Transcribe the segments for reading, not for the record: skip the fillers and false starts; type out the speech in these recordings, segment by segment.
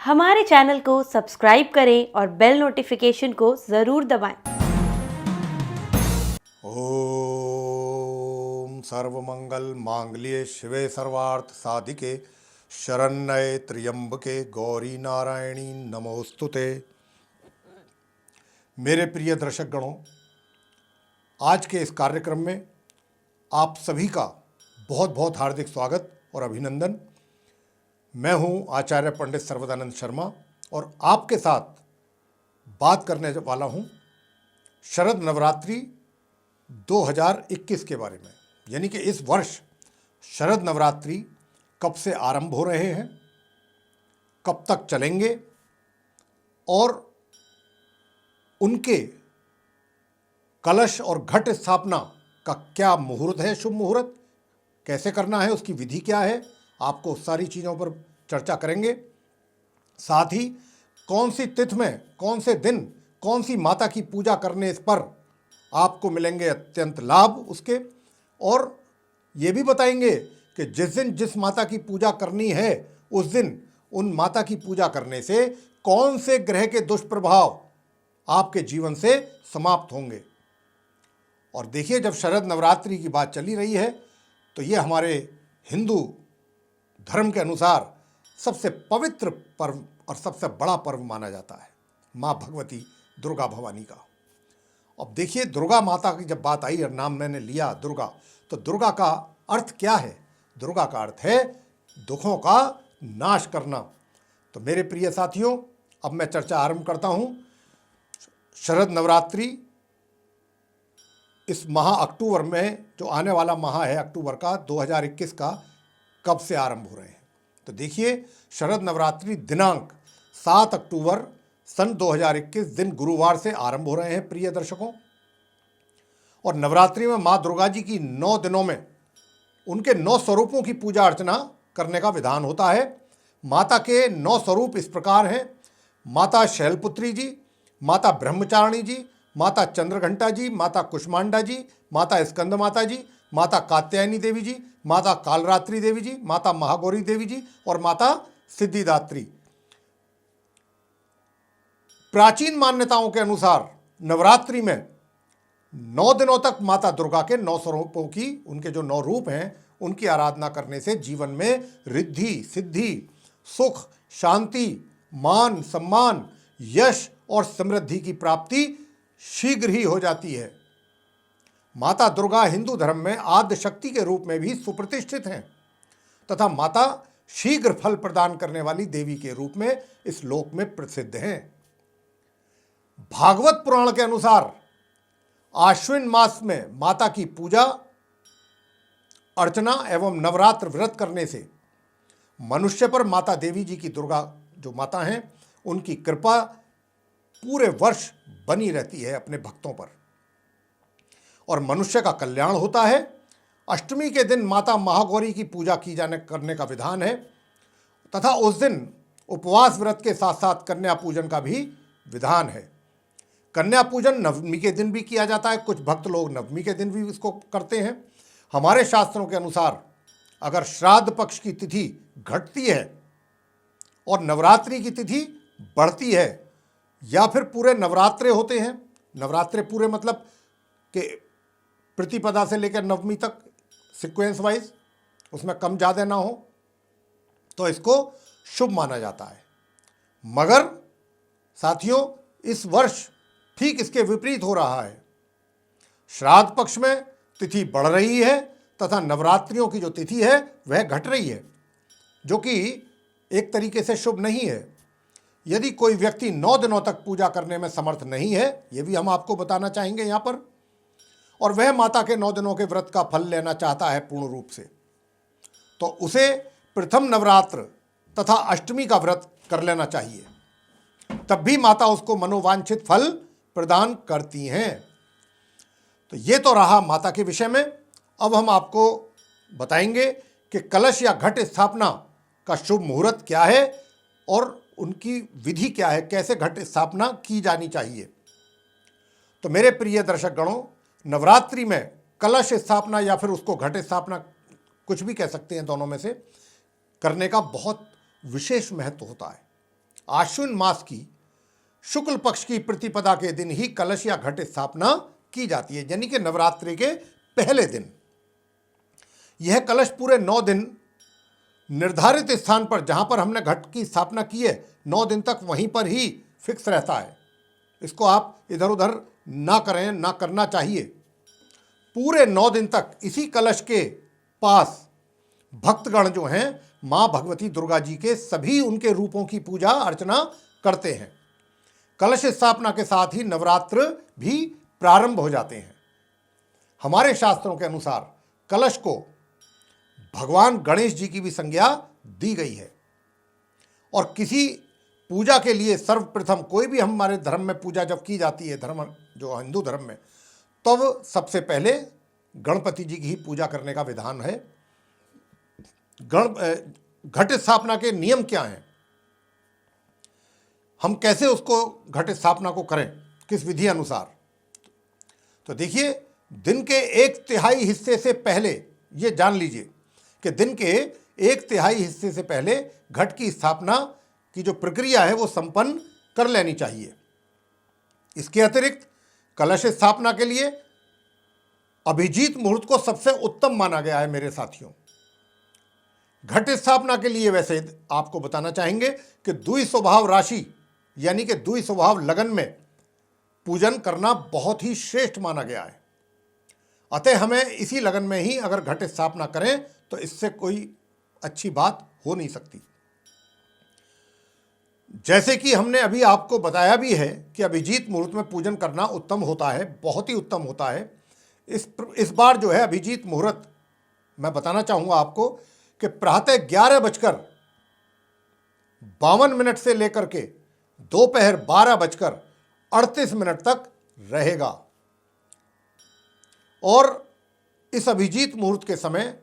हमारे चैनल को सब्सक्राइब करें और बेल नोटिफिकेशन को ज़रूर दबाएं। ओम सर्वमंगल मांगल्ये शिवे सर्वार्थ साधिके शरण्ये त्र्यंबके गौरी नारायणी नमोस्तुते। मेरे प्रिय दर्शक गणों, आज के इस कार्यक्रम में आप सभी का बहुत बहुत हार्दिक स्वागत और अभिनंदन। मैं हूं आचार्य पंडित सर्वदानंद शर्मा और आपके साथ बात करने वाला हूं शरद नवरात्रि 2021 के बारे में। यानी कि इस वर्ष शरद नवरात्रि कब से आरंभ हो रहे हैं, कब तक चलेंगे और उनके कलश और घट स्थापना का क्या मुहूर्त है, शुभ मुहूर्त कैसे करना है, उसकी विधि क्या है, आपको सारी चीज़ों पर चर्चा करेंगे। साथ ही कौन सी तिथि में, कौन से दिन, कौन सी माता की पूजा करने इस पर आपको मिलेंगे अत्यंत लाभ उसके, और ये भी बताएंगे कि जिस दिन जिस माता की पूजा करनी है उस दिन उन माता की पूजा करने से कौन से ग्रह के दुष्प्रभाव आपके जीवन से समाप्त होंगे। और देखिए, जब शरद नवरात्रि की बात चली रही है तो ये हमारे हिंदू धर्म के अनुसार सबसे पवित्र पर्व और सबसे बड़ा पर्व माना जाता है, माँ भगवती दुर्गा भवानी का। अब देखिए, दुर्गा माता की जब बात आई और नाम मैंने लिया दुर्गा, तो दुर्गा का अर्थ क्या है? दुर्गा का अर्थ है दुखों का नाश करना। तो मेरे प्रिय साथियों, अब मैं चर्चा आरंभ करता हूँ। शरद नवरात्रि इस माह अक्टूबर में, जो आने वाला माह है अक्टूबर का 2021 का, कब से आरंभ हो रहे हैं? तो देखिए, शरद नवरात्रि दिनांक 7 अक्टूबर सन 2021 दिन गुरुवार से आरंभ हो रहे हैं प्रिय दर्शकों। और नवरात्रि में माँ दुर्गा जी की 9 दिनों में उनके 9 स्वरूपों की पूजा अर्चना करने का विधान होता है। माता के 9 स्वरूप इस प्रकार हैं: माता शैलपुत्री जी, माता ब्रह्मचारिणी जी, माता चंद्रघंटा जी, माता कुष्मांडा जी, माता स्कंद माता जी, माता कात्यायनी देवी जी, माता कालरात्रि देवी जी, माता महागौरी देवी जी और माता सिद्धिदात्री। प्राचीन मान्यताओं के अनुसार नवरात्रि में 9 दिनों तक माता दुर्गा के 9 स्वरूपों की, उनके जो 9 रूप हैं, उनकी आराधना करने से जीवन में रिद्धि, सिद्धि, सुख, शांति, मान, सम्मान, यश और समृद्धि की प्राप्ति शीघ्र ही हो जाती है। माता दुर्गा हिंदू धर्म में आद्य शक्ति के रूप में भी सुप्रतिष्ठित हैं तथा माता शीघ्र फल प्रदान करने वाली देवी के रूप में इस लोक में प्रसिद्ध हैं। भागवत पुराण के अनुसार आश्विन मास में माता की पूजा अर्चना एवं नवरात्र व्रत करने से मनुष्य पर माता देवी जी की, दुर्गा जो माता हैं, उनकी कृपा पूरे वर्ष बनी रहती है अपने भक्तों पर और मनुष्य का कल्याण होता है। अष्टमी के दिन माता महागौरी की पूजा की जाने करने का विधान है तथा उस दिन उपवास व्रत के साथ साथ कन्या पूजन का भी विधान है। कन्या पूजन नवमी के दिन भी किया जाता है, कुछ भक्त लोग नवमी के दिन भी इसको करते हैं। हमारे शास्त्रों के अनुसार अगर श्राद्ध पक्ष की तिथि घटती है और नवरात्रि की तिथि बढ़ती है या फिर पूरे नवरात्रे होते हैं, नवरात्रे पूरे मतलब कि प्रतिपदा से लेकर नवमी तक सीक्वेंस वाइज, उसमें कम ज़्यादा ना हो, तो इसको शुभ माना जाता है। मगर साथियों, इस वर्ष ठीक इसके विपरीत हो रहा है। श्राद्ध पक्ष में तिथि बढ़ रही है तथा नवरात्रियों की जो तिथि है वह घट रही है, जो कि एक तरीके से शुभ नहीं है। यदि कोई व्यक्ति 9 दिनों तक पूजा करने में समर्थ नहीं है, ये भी हम आपको बताना चाहेंगे यहाँ पर, और वह माता के 9 दिनों के व्रत का फल लेना चाहता है पूर्ण रूप से, तो उसे प्रथम नवरात्र तथा अष्टमी का व्रत कर लेना चाहिए। तब भी माता उसको मनोवांछित फल प्रदान करती हैं। तो ये तो रहा माता के विषय में। अब हम आपको बताएंगे कि कलश या घट स्थापना का शुभ मुहूर्त क्या है और उनकी विधि क्या है, कैसे घट स्थापना की जानी चाहिए। तो मेरे प्रिय दर्शक गणों, नवरात्रि में कलश स्थापना या फिर उसको घट स्थापना, कुछ भी कह सकते हैं, दोनों में से करने का बहुत विशेष महत्व होता है। आश्विन मास की शुक्ल पक्ष की प्रतिपदा के दिन ही कलश या घट स्थापना की जाती है, यानी कि नवरात्रि के पहले दिन। यह कलश पूरे 9 दिन निर्धारित स्थान पर, जहां पर हमने घट की स्थापना की है, 9 दिन तक वहीं पर ही फिक्स रहता है। इसको आप इधर उधर ना करें, ना करना चाहिए। पूरे 9 दिन तक इसी कलश के पास भक्तगण जो हैं मां भगवती दुर्गा जी के सभी उनके रूपों की पूजा अर्चना करते हैं। कलश स्थापना के साथ ही नवरात्र भी प्रारंभ हो जाते हैं। हमारे शास्त्रों के अनुसार कलश को भगवान गणेश जी की भी संज्ञा दी गई है। और किसी पूजा के लिए सर्वप्रथम कोई भी हमारे धर्म में पूजा जब की जाती है, धर्म जो हिंदू धर्म में, तब सबसे पहले गणपति जी की ही पूजा करने का विधान है। घट स्थापना के नियम क्या हैं, हम कैसे उसको घट स्थापना को करें, किस विधि अनुसार? तो देखिए, दिन के 1/3 हिस्से से पहले, ये जान लीजिए कि दिन के 1/3 हिस्से से पहले घट की स्थापना की जो प्रक्रिया है वो संपन्न कर लेनी चाहिए। इसके अतिरिक्त कलश स्थापना के लिए अभिजीत मुहूर्त को सबसे उत्तम माना गया है मेरे साथियों। घट स्थापना के लिए वैसे आपको बताना चाहेंगे कि द्वि स्वभाव राशि यानी कि द्वि स्वभाव लगन में पूजन करना बहुत ही श्रेष्ठ माना गया है। अतः हमें इसी लगन में ही अगर घट स्थापना करें तो इससे कोई अच्छी बात हो नहीं सकती। जैसे कि हमने अभी आपको बताया भी है कि अभिजीत मुहूर्त में पूजन करना उत्तम होता है, बहुत ही उत्तम होता है। इस बार जो है अभिजीत मुहूर्त मैं बताना चाहूँगा आपको कि प्रातः 11:52 से लेकर के दोपहर 12:38 तक रहेगा। और इस अभिजीत मुहूर्त के समय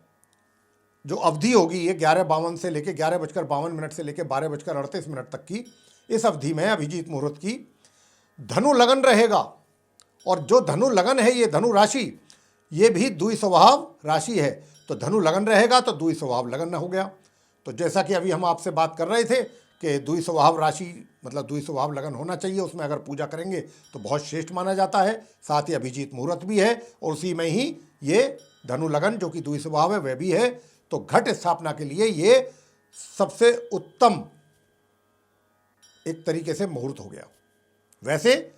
जो अवधि होगी ये 11:52 से लेकर 11:52 से लेकर 12:38 तक की, इस अवधि में अभिजीत मुहूर्त की धनु लगन रहेगा। और जो धनु लगन है, ये धनु राशि, ये भी द्वि स्वभाव राशि है। तो धनु लगन रहेगा तो द्वि स्वभाव लगन हो गया। तो जैसा कि अभी हम आपसे बात कर रहे थे कि द्वि स्वभाव राशि मतलब द्वि स्वभाव लगन होना चाहिए, उसमें अगर पूजा करेंगे तो बहुत श्रेष्ठ माना जाता है। साथ ही अभिजीत मुहूर्त भी है और उसी में ही ये धनु लगन जो कि द्वि स्वभाव है वह भी है। तो घट स्थापना के लिए ये सबसे उत्तम एक तरीके से मुहूर्त हो गया। वैसे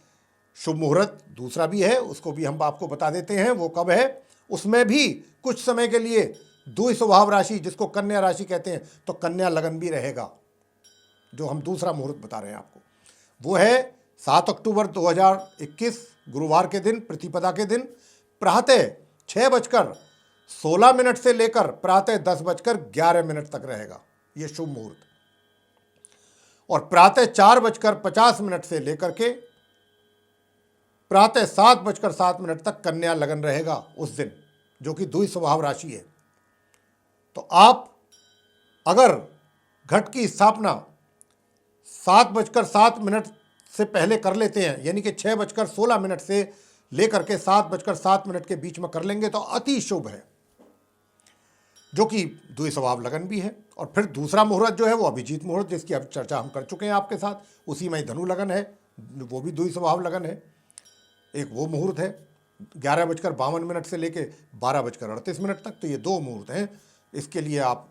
शुभ मुहूर्त दूसरा भी है, उसको भी हम आपको बता देते हैं। वो कब है? उसमें भी कुछ समय के लिए द्वि स्वभाव राशि जिसको कन्या राशि कहते हैं, तो कन्या लगन भी रहेगा। जो हम दूसरा मुहूर्त बता रहे हैं आपको वो है 7 अक्टूबर 2021 गुरुवार के दिन, प्रतिपदा के दिन, प्रातः 6:16 से लेकर प्रातः 10:11 तक रहेगा ये शुभ मुहूर्त। और प्रातः 4:50 से लेकर के प्रातः 7:07 तक कन्या लगन रहेगा उस दिन, जो कि द्वि स्वभाव राशि है। तो आप अगर घट की स्थापना 7:07 से पहले कर लेते हैं, यानी कि 6:16 से लेकर के 7:07 के बीच में कर लेंगे तो अति शुभ है, जो कि द्वि स्वभाव लगन भी है। और फिर दूसरा मुहूर्त जो है वो अभिजीत मुहूर्त, जिसकी अब चर्चा हम कर चुके हैं आपके साथ। उसी में धनु लगन है, वो भी द्वि स्वभाव लगन है। एक वो मुहूर्त है 11:52 से लेके 12:38 तक। तो ये 2 मुहूर्त हैं। इसके लिए आप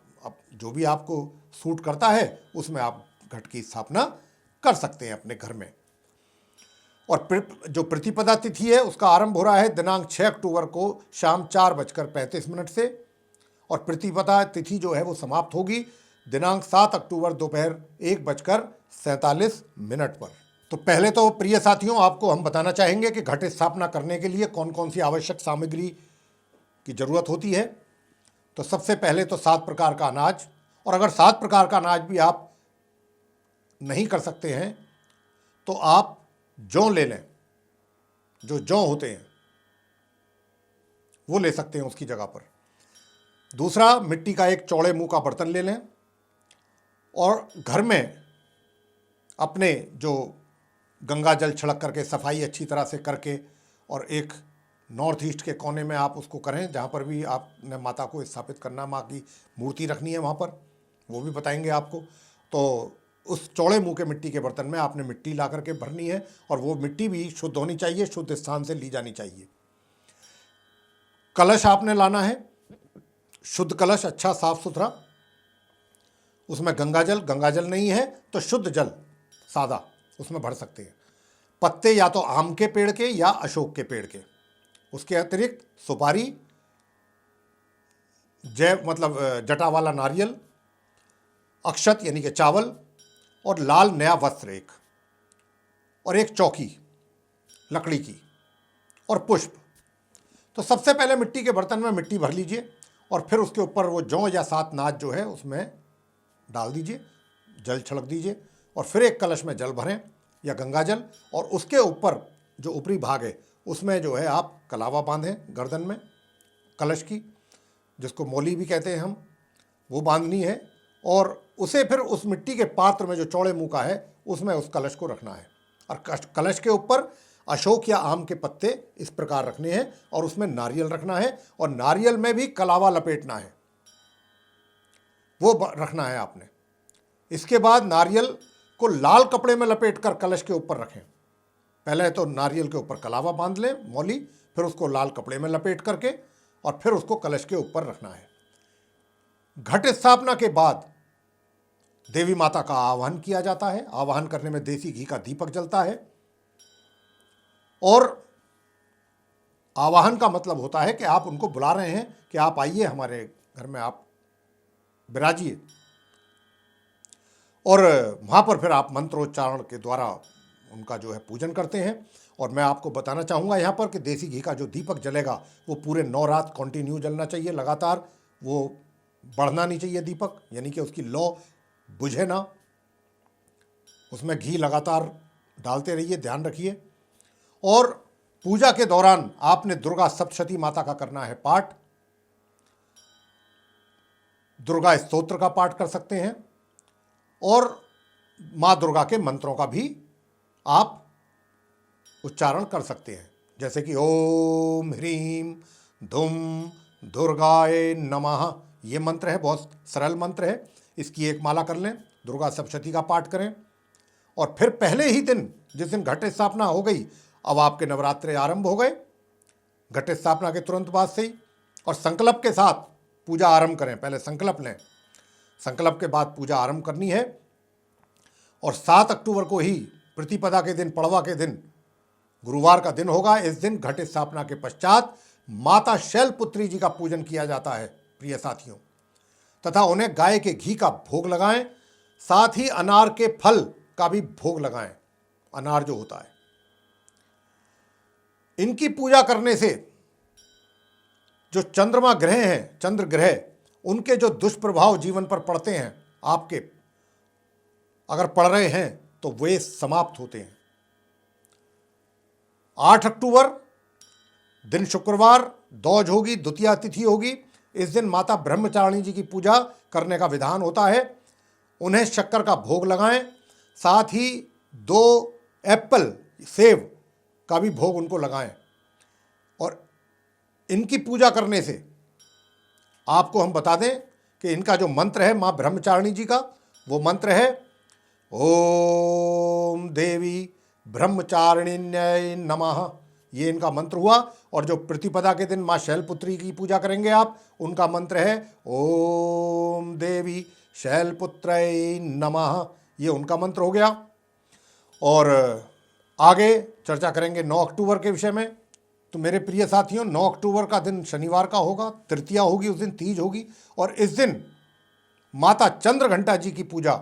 जो भी आपको सूट करता है उसमें आप घट की स्थापना कर सकते हैं अपने घर में। और जो प्रतिपदा तिथि है उसका आरंभ हो रहा है दिनांक 6 अक्टूबर को शाम 4:35 से, और प्रतिपदा तिथि जो है वो समाप्त होगी दिनांक 7 अक्टूबर दोपहर 1:47 पर। तो पहले तो प्रिय साथियों आपको हम बताना चाहेंगे कि घट स्थापना करने के लिए कौन कौन सी आवश्यक सामग्री की जरूरत होती है। तो सबसे पहले तो 7 प्रकार का अनाज, और अगर 7 प्रकार का अनाज भी आप नहीं कर सकते हैं तो आप जौ ले लें, जो जौ होते हैं वो ले सकते हैं उसकी जगह पर। दूसरा, मिट्टी का एक चौड़े मुंह का बर्तन ले लें, और घर में अपने जो गंगा जल छिड़क करके सफाई अच्छी तरह से करके, और एक नॉर्थ ईस्ट के कोने में आप उसको करें जहाँ पर भी आपने माता को स्थापित करना, माँ की मूर्ति रखनी है वहाँ पर, वो भी बताएंगे आपको। तो उस चौड़े मुंह के मिट्टी के बर्तन में आपने मिट्टी ला करके भरनी है, और वो मिट्टी भी शुद्ध होनी चाहिए, शुद्ध स्थान से ली जानी चाहिए। कलश आपने लाना है, शुद्ध कलश, अच्छा साफ सुथरा, उसमें गंगाजल नहीं है तो शुद्ध जल सादा उसमें भर सकते हैं। पत्ते या तो आम के पेड़ के या अशोक के पेड़ के, उसके अतिरिक्त सुपारी, जटा वाला नारियल, अक्षत यानी कि चावल, और लाल नया वस्त्र एक, और एक चौकी लकड़ी की, और पुष्प। तो सबसे पहले मिट्टी के बर्तन में मिट्टी भर लीजिए, और फिर उसके ऊपर वो जौ या 7 नाज जो है उसमें डाल दीजिए, जल छिड़क दीजिए, और फिर एक कलश में जल भरें या गंगाजल, और उसके ऊपर जो ऊपरी भाग है उसमें जो है आप कलावा बांधें गर्दन में कलश की, जिसको मौली भी कहते हैं हम, वो बांधनी है, और उसे फिर उस मिट्टी के पात्र में जो चौड़े मुंह का है उसमें उस कलश को रखना है, और कलश के ऊपर अशोक या आम के पत्ते इस प्रकार रखने हैं, और उसमें नारियल रखना है, और नारियल में भी कलावा लपेटना है, वो रखना है आपने। इसके बाद नारियल को लाल कपड़े में लपेटकर कलश के ऊपर रखें। पहले तो नारियल के ऊपर कलावा बांध लें मौली, फिर उसको लाल कपड़े में लपेट करके, और फिर उसको कलश के ऊपर रखना है। घट स्थापना के बाद देवी माता का आवाहन किया जाता है। आवाहन करने में देसी घी का दीपक जलता है, और आवाहन का मतलब होता है कि आप उनको बुला रहे हैं कि आप आइए हमारे घर में, आप विराजिए, और वहाँ पर फिर आप मंत्रोच्चारण के द्वारा उनका जो है पूजन करते हैं। और मैं आपको बताना चाहूँगा यहाँ पर कि देसी घी का जो दीपक जलेगा वो पूरे 9 रात कंटिन्यू जलना चाहिए लगातार, वो बढ़ना नहीं चाहिए दीपक, यानी कि उसकी लौ बुझे ना, उसमें घी लगातार डालते रहिए, ध्यान रखिए। और पूजा के दौरान आपने दुर्गा सप्तशती माता का करना है पाठ, दुर्गा स्तोत्र का पाठ कर सकते हैं, और माँ दुर्गा के मंत्रों का भी आप उच्चारण कर सकते हैं, जैसे कि ओम ह्रीम धुम दुर्गाए नमः, ये मंत्र है, बहुत सरल मंत्र है, इसकी एक माला कर लें, दुर्गा सप्तशती का पाठ करें। और फिर पहले ही दिन, जिस दिन घट स्थापना हो गई, अब आपके नवरात्रे आरंभ हो गए, घट स्थापना के तुरंत बाद से ही, और संकल्प के साथ पूजा आरंभ करें। पहले संकल्प लें, संकल्प के बाद पूजा आरंभ करनी है। और 7 अक्टूबर को ही प्रतिपदा के दिन, पड़वा के दिन, गुरुवार का दिन होगा। इस दिन घट स्थापना के पश्चात माता शैलपुत्री जी का पूजन किया जाता है प्रिय साथियों, तथा उन्हें गाय के घी का भोग लगाएं, साथ ही अनार के फल का भी भोग लगाएं, अनार जो होता है। इनकी पूजा करने से जो चंद्रमा ग्रह हैं, चंद्र ग्रह, उनके जो दुष्प्रभाव जीवन पर पड़ते हैं, आपके अगर पड़ रहे हैं तो वे समाप्त होते हैं। 8 अक्टूबर दिन शुक्रवार दौज होगी, द्वितीया तिथि होगी। इस दिन माता ब्रह्मचारिणी जी की पूजा करने का विधान होता है। उन्हें शक्कर का भोग लगाएं, साथ ही 2 एप्पल, सेब का भी भोग उनको लगाएं। और इनकी पूजा करने से आपको हम बता दें कि इनका जो मंत्र है माँ ब्रह्मचारिणी जी का, वो मंत्र है ओम देवी ब्रह्मचारिण्यै नमः, ये इनका मंत्र हुआ। और जो प्रतिपदा के दिन माँ शैलपुत्री की पूजा करेंगे आप, उनका मंत्र है ओम देवी शैलपुत्रै नमः, ये उनका मंत्र हो गया। और आगे चर्चा करेंगे 9 अक्टूबर के विषय में। तो मेरे प्रिय साथियों, 9 अक्टूबर का दिन शनिवार का होगा, तृतीया होगी, उस दिन तीज होगी, और इस दिन माता चंद्रघंटा जी की पूजा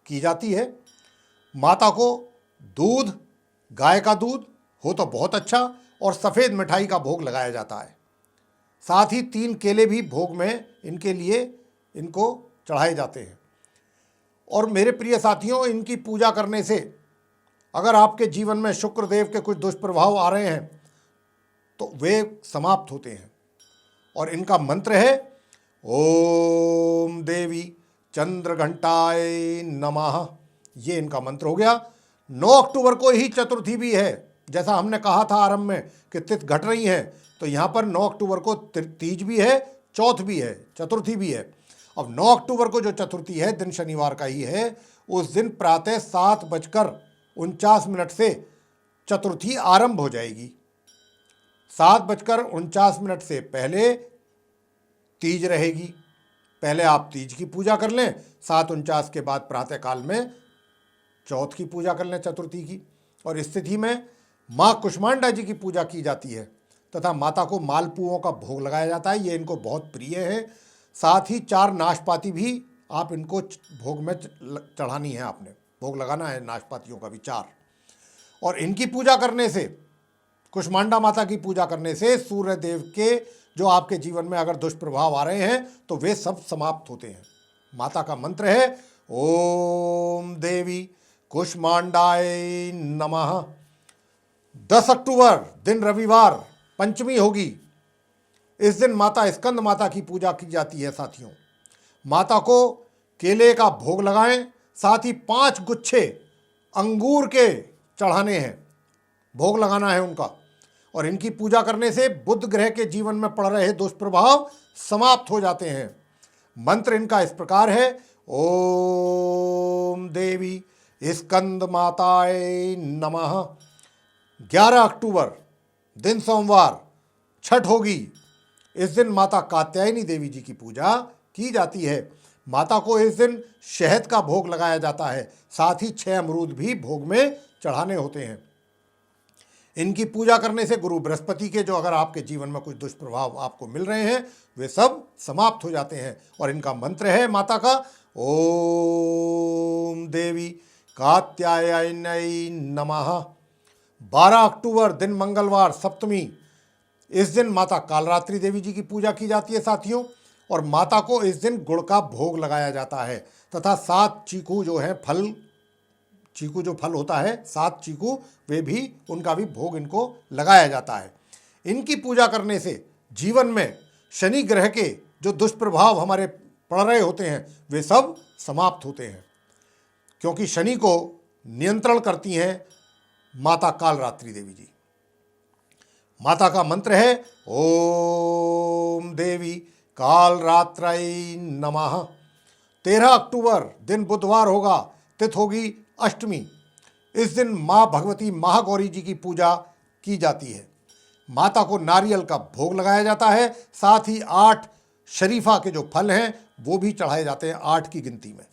की जाती है। माता को दूध, गाय का दूध हो तो बहुत अच्छा, और सफ़ेद मिठाई का भोग लगाया जाता है। साथ ही 3 केले भी भोग में इनके लिए इनको चढ़ाए जाते हैं। और मेरे प्रिय साथियों, इनकी पूजा करने से अगर आपके जीवन में शुक्रदेव के कुछ दुष्प्रभाव आ रहे हैं तो वे समाप्त होते हैं। और इनका मंत्र है ओम देवी चंद्रघंटाय नमः, ये इनका मंत्र हो गया। 9 अक्टूबर को ही चतुर्थी भी है, जैसा हमने कहा था आरंभ में कि तिथि घट रही हैं, तो यहाँ पर 9 अक्टूबर को तीज भी है, चौथ भी है, चतुर्थी भी है। अब 9 अक्टूबर को जो चतुर्थी है, दिन शनिवार का ही है, उस दिन प्रातः 7:49 से चतुर्थी आरंभ हो जाएगी। 7:49 से पहले तीज रहेगी। पहले आप तीज की पूजा कर लें, 7:49 के बाद प्रातःकाल में चौथ की पूजा कर लें, चतुर्थी की। और इस तिथि में माँ कुष्मांडा जी की पूजा की जाती है तथा माता को मालपुओं का भोग लगाया जाता है, ये इनको बहुत प्रिय है। साथ ही 4 नाशपाती भी आप इनको भोग में चढ़ानी है, आपने भोग लगाना है नाशपातियों का भी 4। और इनकी पूजा करने से, कुष्मांडा माता की पूजा करने से सूर्य देव के जो आपके जीवन में अगर दुष्प्रभाव आ रहे हैं तो वे सब समाप्त होते हैं। माता का मंत्र है ओम देवी कुष्मांडाय नमः। 10 अक्टूबर दिन रविवार पंचमी होगी। इस दिन माता स्कंद माता की पूजा की जाती है। साथियों, माता को केले का भोग लगाएं, साथ ही 5 गुच्छे अंगूर के चढ़ाने हैं, भोग लगाना है उनका। और इनकी पूजा करने से बुध ग्रह के जीवन में पड़ रहे दुष्प्रभाव समाप्त हो जाते हैं। मंत्र इनका इस प्रकार है ओम देवी स्कंद माताय नमः। 11 अक्टूबर दिन सोमवार छठ होगी। इस दिन माता कात्यायनी देवी जी की पूजा की जाती है। माता को इस दिन शहद का भोग लगाया जाता है, साथ ही 6 अमरूद भी भोग में चढ़ाने होते हैं। इनकी पूजा करने से गुरु बृहस्पति के जो अगर आपके जीवन में कुछ दुष्प्रभाव आपको मिल रहे हैं वे सब समाप्त हो जाते हैं। और इनका मंत्र है माता का ओम देवी कात्यायनी नमः। 12 अक्टूबर दिन मंगलवार सप्तमी। इस दिन माता कालरात्रि देवी जी की पूजा की जाती है साथियों। और माता को इस दिन गुड़ का भोग लगाया जाता है तथा 7 चीकू जो है फल, चीकू जो फल होता है 7 चीकू, वे भी उनका भी भोग इनको लगाया जाता है। इनकी पूजा करने से जीवन में शनि ग्रह के जो दुष्प्रभाव हमारे पड़ रहे होते हैं वे सब समाप्त होते हैं, क्योंकि शनि को नियंत्रण करती हैं माता कालरात्रि देवी जी। माता का मंत्र है ओम देवी कालरात्रै नमः। 13 अक्टूबर दिन बुधवार होगा, तिथि होगी अष्टमी। इस दिन माँ भगवती महागौरी जी की पूजा की जाती है। माता को नारियल का भोग लगाया जाता है, साथ ही 8 शरीफा के जो फल हैं वो भी चढ़ाए जाते हैं 8 की गिनती में।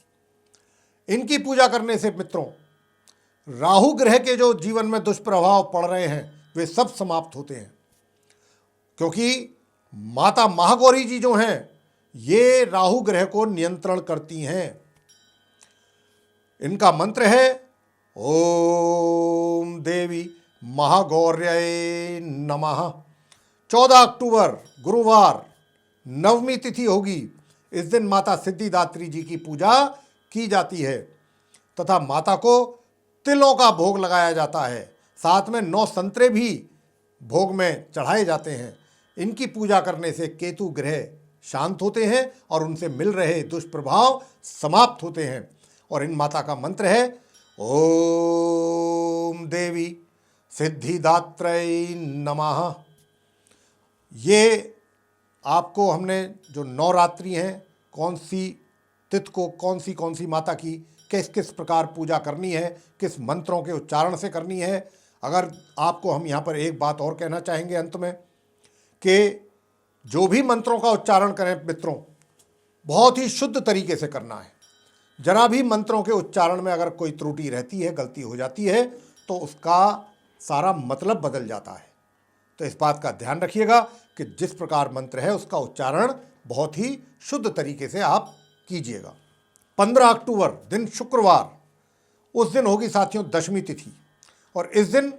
इनकी पूजा करने से मित्रों राहु ग्रह के जो जीवन में दुष्प्रभाव पड़ रहे हैं वे सब समाप्त होते हैं, क्योंकि माता महागौरी जी जो हैं ये राहु ग्रह को नियंत्रण करती हैं। इनका मंत्र है ओम देवी महागौर्यै नमः। 14 अक्टूबर गुरुवार नवमी तिथि होगी। इस दिन माता सिद्धिदात्री जी की पूजा की जाती है तथा माता को तिलों का भोग लगाया जाता है, साथ में 9 संतरे भी भोग में चढ़ाए जाते हैं। इनकी पूजा करने से केतु ग्रह शांत होते हैं और उनसे मिल रहे दुष्प्रभाव समाप्त होते हैं। और इन माता का मंत्र है ओम देवी सिद्धिदात्रै नमः। ये आपको हमने जो नवरात्रि हैं कौन सी तिथि को कौन सी माता की किस किस प्रकार पूजा करनी है, किस मंत्रों के उच्चारण से करनी है। अगर आपको हम यहाँ पर एक बात और कहना चाहेंगे अंत में कि जो भी मंत्रों का उच्चारण करें मित्रों बहुत ही शुद्ध तरीके से करना है। जरा भी मंत्रों के उच्चारण में अगर कोई त्रुटि रहती है, गलती हो जाती है तो उसका सारा मतलब बदल जाता है। तो इस बात का ध्यान रखिएगा कि जिस प्रकार मंत्र है उसका उच्चारण बहुत ही शुद्ध तरीके से आप कीजिएगा। 15 अक्टूबर दिन शुक्रवार, उस दिन होगी साथियों दशमी तिथि। और इस दिन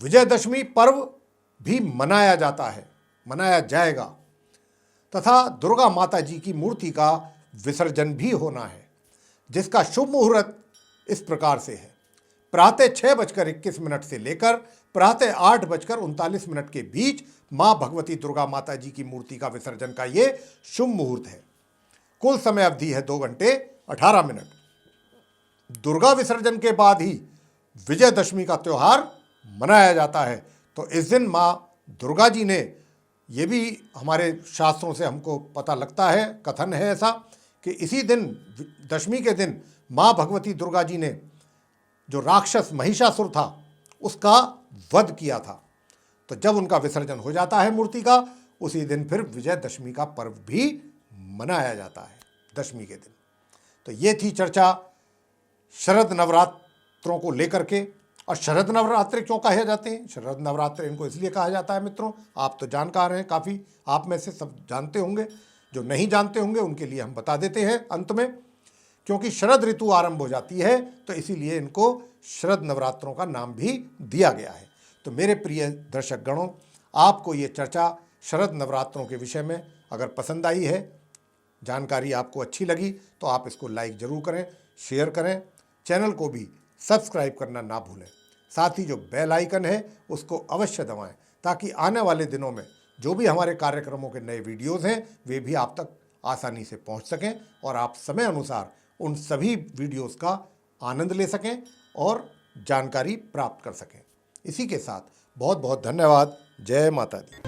विजयदशमी पर्व भी मनाया जाता है, मनाया जाएगा तथा दुर्गा माता जी की मूर्ति का विसर्जन भी होना है, जिसका शुभ मुहूर्त इस प्रकार से है। प्रातः 6:21 से लेकर प्रातः 8:39 के बीच माँ भगवती दुर्गा माता जी की मूर्ति का विसर्जन का ये शुभ मुहूर्त है। कुल समय अवधि है 2 घंटे 18 मिनट। दुर्गा विसर्जन के बाद ही विजयदशमी का त्यौहार मनाया जाता है। तो इस दिन माँ दुर्गा जी ने, ये भी हमारे शास्त्रों से हमको पता लगता है, कथन है ऐसा कि इसी दिन दशमी के दिन माँ भगवती दुर्गा जी ने जो राक्षस महिषासुर था उसका वध किया था। तो जब उनका विसर्जन हो जाता है मूर्ति का, उसी दिन फिर विजयदशमी का पर्व भी मनाया जाता है, दशमी के दिन। तो ये थी चर्चा शरद नवरात्रों को लेकर के। और शरद नवरात्रि क्यों कहे जाते हैं? शरद नवरात्रि इनको इसलिए कहा जाता है मित्रों, आप तो जानकार हैं, काफ़ी आप में से सब जानते होंगे, जो नहीं जानते होंगे उनके लिए हम बता देते हैं अंत में। क्योंकि शरद ऋतु आरंभ हो जाती है तो इसीलिए इनको शरद नवरात्रों का नाम भी दिया गया है। तो मेरे प्रिय दर्शक गणों, आपको ये चर्चा शरद नवरात्रों के विषय में अगर पसंद आई है, जानकारी आपको अच्छी लगी, तो आप इसको लाइक ज़रूर करें, शेयर करें, चैनल को भी सब्सक्राइब करना ना भूलें। साथ ही जो बेल आइकन है उसको अवश्य दबाएं, ताकि आने वाले दिनों में जो भी हमारे कार्यक्रमों के नए वीडियोज़ हैं वे भी आप तक आसानी से पहुंच सकें और आप समय अनुसार उन सभी वीडियोज़ का आनंद ले सकें और जानकारी प्राप्त कर सकें। इसी के साथ बहुत बहुत धन्यवाद। जय माता दी।